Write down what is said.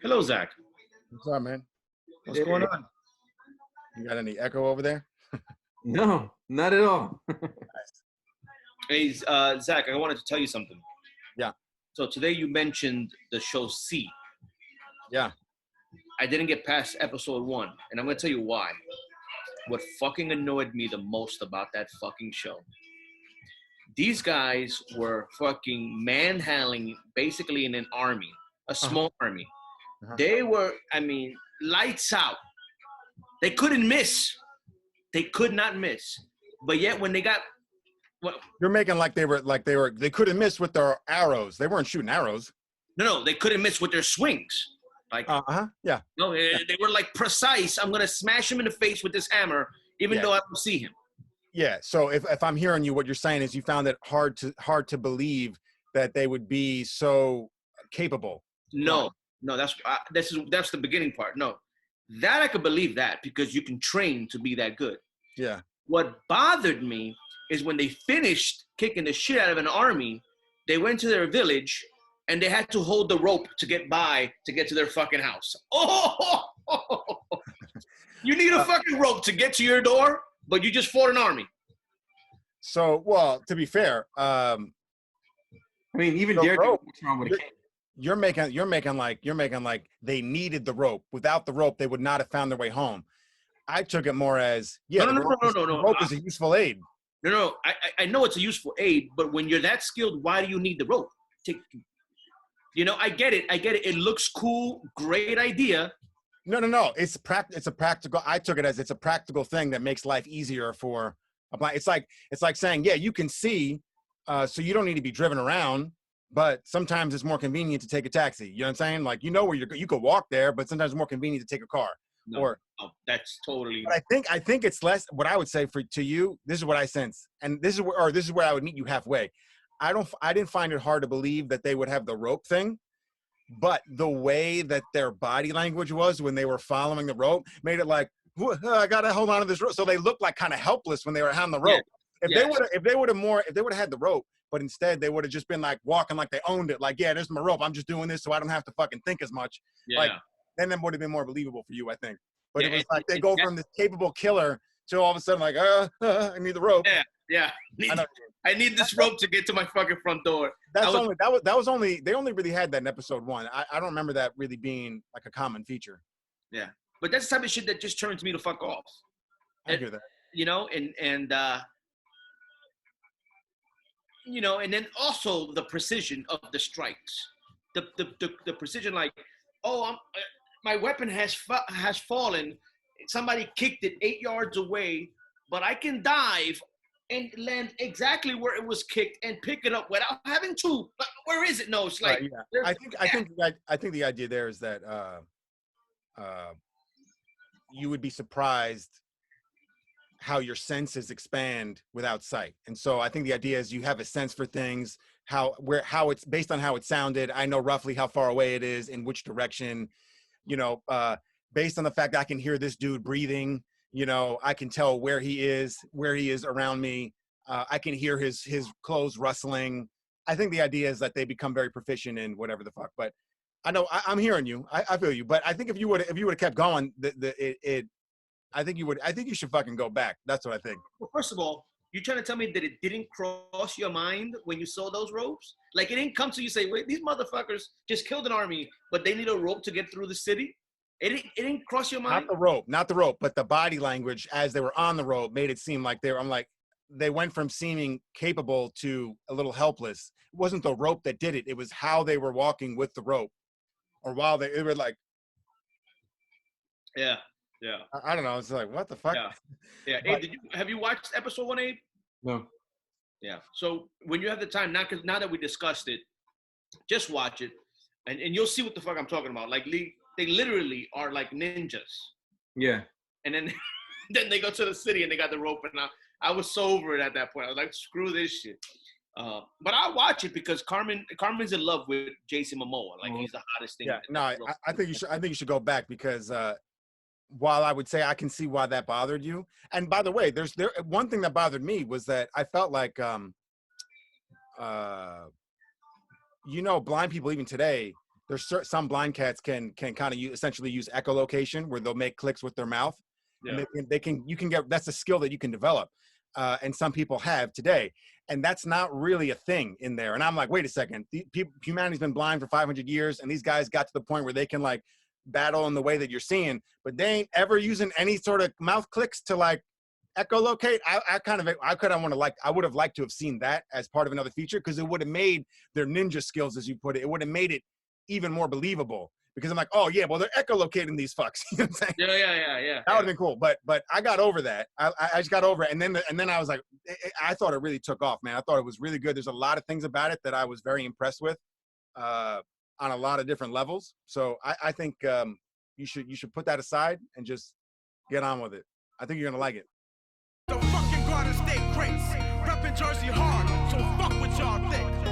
Hello, Zach. What's up, man? What's going Hey, on? You got any echo over there? no, not at all. Hey, Zach, I wanted to tell you something. Yeah. So today you mentioned the show C. Yeah. I didn't get past episode 1, and I'm going to tell you why. What fucking annoyed me the most about that fucking show. These guys were fucking manhandling basically in an army, a small army. Uh-huh. They were, lights out. They couldn't miss. They could not miss. But yet when they got You're making like they couldn't miss with their arrows. They weren't shooting arrows. No, they couldn't miss with their swings. Like, Yeah. no, they were like precise. I'm gonna smash him in the face with this hammer, even though I don't see him. Yeah. So if I'm hearing you, what you're saying is you found it hard to believe that they would be so capable. No, that's the beginning part. No, that I could believe that because you can train to be that good. Yeah. What bothered me is when they finished kicking the shit out of an army, they went to their village and they had to hold the rope to get to their fucking house. Oh, you need a fucking rope to get to your door, but you just fought an army. So, well, to be fair, I mean, even the Derek, rope- what's wrong with a cane? you're making like they needed the rope. Without the rope, they would not have found their way home. I took it more as No. the rope is a useful aid. No. I know it's a useful aid, but when you're that skilled, why do you need the rope? I get it. It looks cool. Great idea. No. It's a practical. I took it as it's a practical thing that makes life easier for a blind. It's like saying, yeah, you can see, so you don't need to be driven around. But sometimes it's more convenient to take a taxi. You know what I'm saying? Like, you know where you could walk there, but sometimes it's more convenient to take a car. No, that's totally. But I think it's less. What I would say to you, this is what I sense, and this is where I would meet you halfway. I didn't find it hard to believe that they would have the rope thing, but the way that their body language was when they were following the rope made it like, I gotta hold on to this rope. So they looked like kind of helpless when they were on the rope. Yeah. If they would have had the rope, but instead they would have just been like walking like they owned it. Like, yeah, there's my rope. I'm just doing this so I don't have to fucking think as much. Yeah. Like, then it would have been more believable for you, I think. But Yeah, it was like they go from this capable killer to all of a sudden like, I need the rope. Yeah. I need this rope to get to my fucking front door. They only really had that in episode 1. I don't remember that really being like a common feature. Yeah. But that's the type of shit that just turns me to fuck off. I hear that. And then also the precision of the strikes. The precision, like, my weapon has fallen. Somebody kicked it 8 yards away, but I can dive and land exactly where it was kicked and pick it up without having to. Like, where is it? No, it's like. Right, yeah. I think the idea there is that you would be surprised how your senses expand without sight. And so I think the idea is you have a sense for things, how it's based on how it sounded. I know roughly how far away it is, in which direction, based on the fact that I can hear this dude breathing, I can tell where he is around me. I can hear his clothes rustling. I think the idea is that they become very proficient in whatever the fuck, but I know I'm hearing you. I feel you, but I think if you would have kept going, I think you should fucking go back. That's what I think. Well, first of all, you're trying to tell me that it didn't cross your mind when you saw those ropes? Like, it didn't come to you say, wait, these motherfuckers just killed an army, but they need a rope to get through the city? It didn't cross your mind? Not the rope, but the body language as they were on the rope made it seem like they went from seeming capable to a little helpless. It wasn't the rope that did it. It was how they were walking with the rope, or while they were like. Yeah. I don't know. It's like, what the fuck? Yeah. But, Abe, have you watched episode 1, Abe? No. Yeah. So when you have the time, now that we discussed it, just watch it, and you'll see what the fuck I'm talking about. Like, they literally are like ninjas. Yeah. And then then they go to the city and they got the rope, and I was so over it at that point. I was like, screw this shit. But I'll watch it because Carmen's in love with Jason Momoa. Like, he's the hottest thing. Yeah. No, I think you should go back because. While I would say I can see why that bothered you, and by the way, one thing that bothered me was that I felt like, blind people even today, there's some blind cats can kind of essentially use echolocation, where they'll make clicks with their mouth. Yeah. And you can get, that's a skill that you can develop. And some people have today, and that's not really a thing in there. And I'm like, wait a second, humanity's been blind for 500 years, and these guys got to the point where they can like battle in the way that you're seeing, but they ain't ever using any sort of mouth clicks to like echolocate. I would have liked to have seen that as part of another feature, because it would have made their ninja skills, as you put it, would have made it even more believable. Because I'm like, oh yeah, well they're echolocating these fucks. You know what I'm saying? Yeah. That would have been cool. But I got over that. I just got over it. And then I was like, I thought it really took off, man. I thought it was really good. There's a lot of things about it that I was very impressed with, on a lot of different levels. So I think you should put that aside and just get on with it. I think you're gonna like it. The fucking Garden State greats, reppin' Jersey hard, so fuck what y'all think.